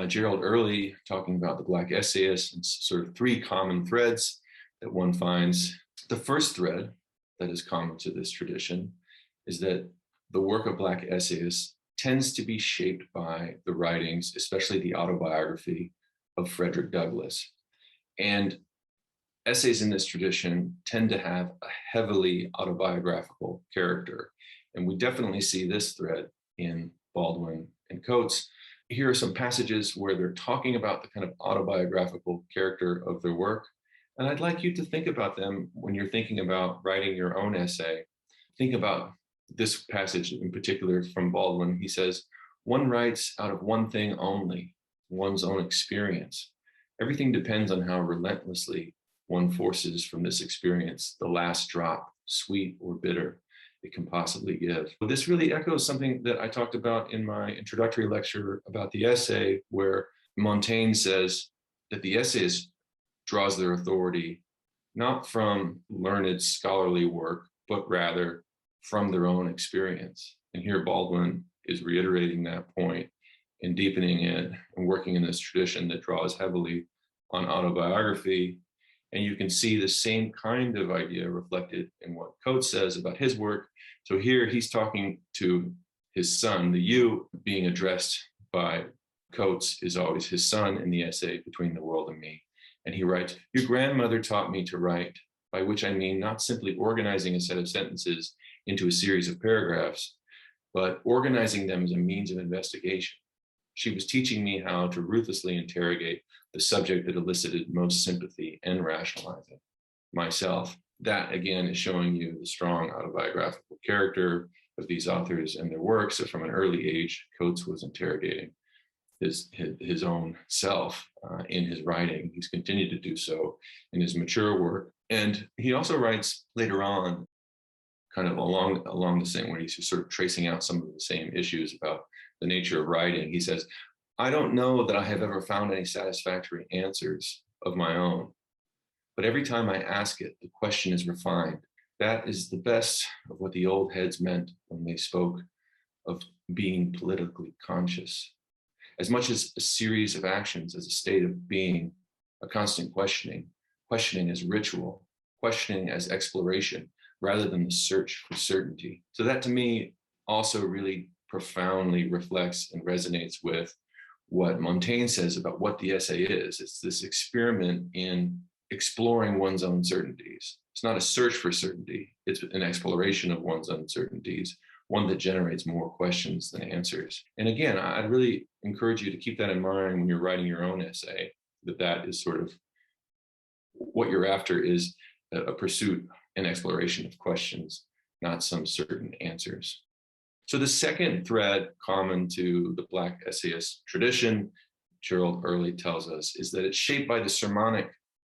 Gerald Early talking about the Black essayists and sort of three common threads that one finds. The first thread that is common to this tradition is that the work of Black essayists tends to be shaped by the writings, especially the autobiography of Frederick Douglass. And essays in this tradition tend to have a heavily autobiographical character. And we definitely see this thread in Baldwin and Coates. Here are some passages where they're talking about the kind of autobiographical character of their work. And I'd like you to think about them when you're thinking about writing your own essay. Think about this passage in particular from Baldwin. He says, "One writes out of one thing only, one's own experience. Everything depends on how relentlessly one forces from this experience the last drop, sweet or bitter, it can possibly give." This really echoes something that I talked about in my introductory lecture about the essay, where Montaigne says that the essayist draws their authority not from learned scholarly work, but rather from their own experience. And here Baldwin is reiterating that point and deepening it and working in this tradition that draws heavily on autobiography. And you can see the same kind of idea reflected in what Coates says about his work. So here he's talking to his son. The you being addressed by Coates is always his son in the essay Between the World and Me. And he writes, "Your grandmother taught me to write, by which I mean not simply organizing a set of sentences into a series of paragraphs, but organizing them as a means of investigation. She was teaching me how to ruthlessly interrogate the subject that elicited most sympathy and rationalizing myself." That, again, is showing you the strong autobiographical character of these authors and their works. So from an early age, Coates was interrogating his own self in his writing. He's continued to do so in his mature work. And he also writes later on, kind of along the same way, he's just sort of tracing out some of the same issues about the nature of writing. He says, "I don't know that I have ever found any satisfactory answers of my own, but every time I ask it, the question is refined. That is the best of what the old heads meant when they spoke of being politically conscious. As much as a series of actions as a state of being, a constant questioning as ritual, questioning as exploration, rather than the search for certainty." So that to me also really profoundly reflects and resonates with what Montaigne says about what the essay is. It's this experiment in exploring one's own certainties. It's not a search for certainty. It's an exploration of one's uncertainties, one that generates more questions than answers. And again, I'd really encourage you to keep that in mind when you're writing your own essay, that is sort of what you're after, is a pursuit and exploration of questions, not some certain answers. So the second thread common to the Black essayist tradition, Gerald Early tells us, is that it's shaped by the Sermonic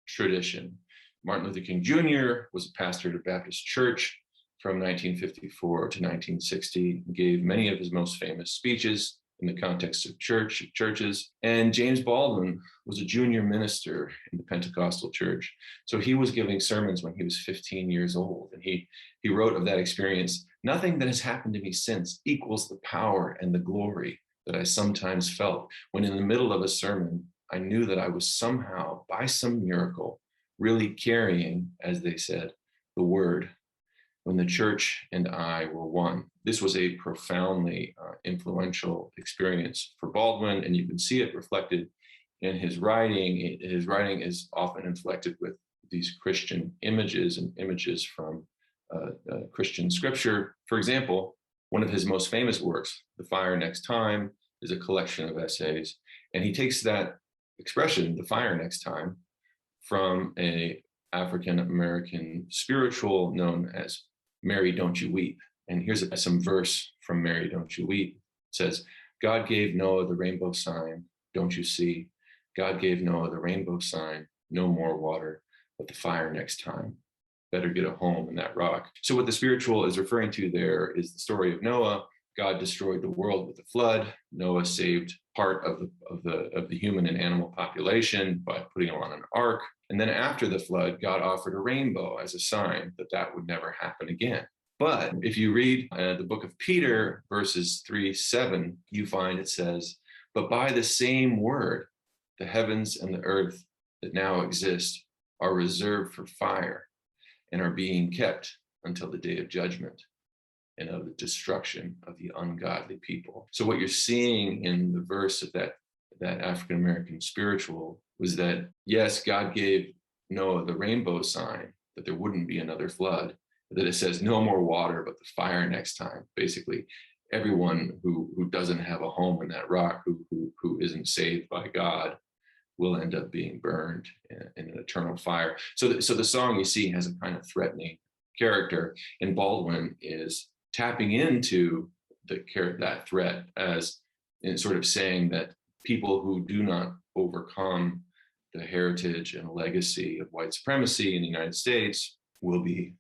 tradition. Martin Luther King Jr. was a pastor at a Baptist church from 1954 to 1960, and gave many of his most famous speeches in the context of churches. And James Baldwin was a junior minister in the Pentecostal church. So he was giving sermons when he was 15 years old. And he wrote of that experience, "Nothing that has happened to me since equals the power and the glory that I sometimes felt when in the middle of a sermon, I knew that I was somehow, by some miracle, really carrying, as they said, the word, when the church and I were one." This was a profoundly influential experience for Baldwin, and you can see it reflected in his writing. His writing is often inflected with these Christian images and images from Christian scripture. For example, one of his most famous works, The Fire Next Time, is a collection of essays, and he takes that expression, the fire next time, from a African-American spiritual known as Mary, Don't You Weep. And here's some verse from Mary, Don't You Weep. It says, "God gave Noah the rainbow sign, don't you see? God gave Noah the rainbow sign, no more water, but the fire next time. Better get a home in that rock." So what the spiritual is referring to there is the story of Noah. God destroyed the world with a flood. Noah saved part of the human and animal population by putting them on an ark. And then after the flood, God offered a rainbow as a sign that that would never happen again. But if you read the book of Peter, verses 3-7, you find it says, But by the same word, the heavens and the earth that now exist are reserved for fire and are being kept until the day of judgment and of the destruction of the ungodly people. So what you're seeing in the verse of that African-American spiritual was that, yes, God gave Noah the rainbow sign, that there wouldn't be another flood, that it says no more water, but the fire next time. Basically, everyone who doesn't have a home in that rock, who isn't saved by God, will end up being burned in an eternal fire. So the song, you see, has a kind of threatening character, and Baldwin is tapping into that threat as in sort of saying that people who do not overcome the heritage and legacy of white supremacy in the United States will be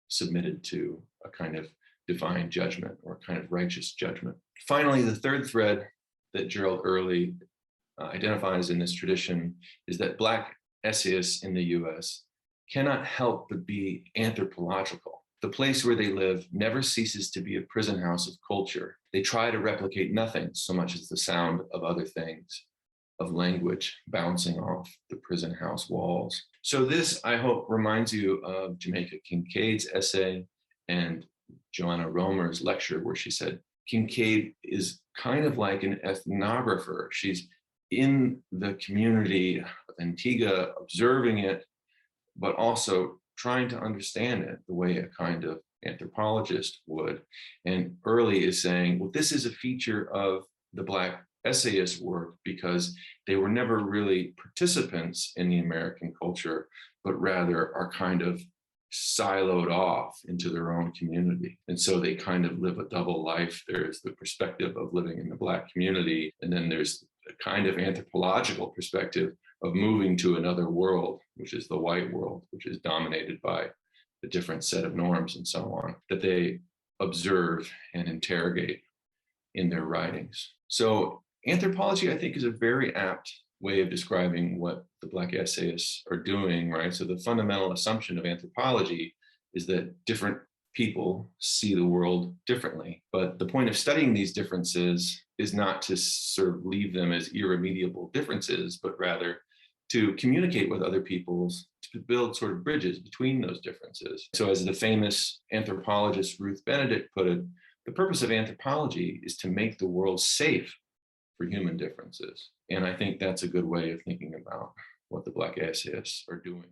submitted to a kind of divine judgment or kind of righteous judgment. Finally, the third thread that Gerald Early identifies in this tradition is that Black essayists in the US cannot help but be anthropological. The place where they live never ceases to be a prison house of culture. They try to replicate nothing so much as the sound of other things, of language bouncing off the prison house walls. So this, I hope, reminds you of Jamaica Kincaid's essay and Joanna Romer's lecture, where she said Kincaid is kind of like an ethnographer. She's in the community of Antigua, observing it, but also trying to understand it the way a kind of anthropologist would. And Early is saying, well, this is a feature of the Black essayist work because they were never really participants in the American culture, but rather are kind of siloed off into their own community. And so they kind of live a double life. There's the perspective of living in the Black community, and then there's a kind of anthropological perspective of moving to another world, which is the white world, which is dominated by a different set of norms and so on, that they observe and interrogate in their writings. So anthropology, I think, is a very apt way of describing what the Black essayists are doing, right? So the fundamental assumption of anthropology is that different people see the world differently. But the point of studying these differences is not to sort of leave them as irremediable differences, but rather to communicate with other peoples, to build sort of bridges between those differences. So as the famous anthropologist Ruth Benedict put it, the purpose of anthropology is to make the world safe for human differences. And I think that's a good way of thinking about what the Black essayists are doing.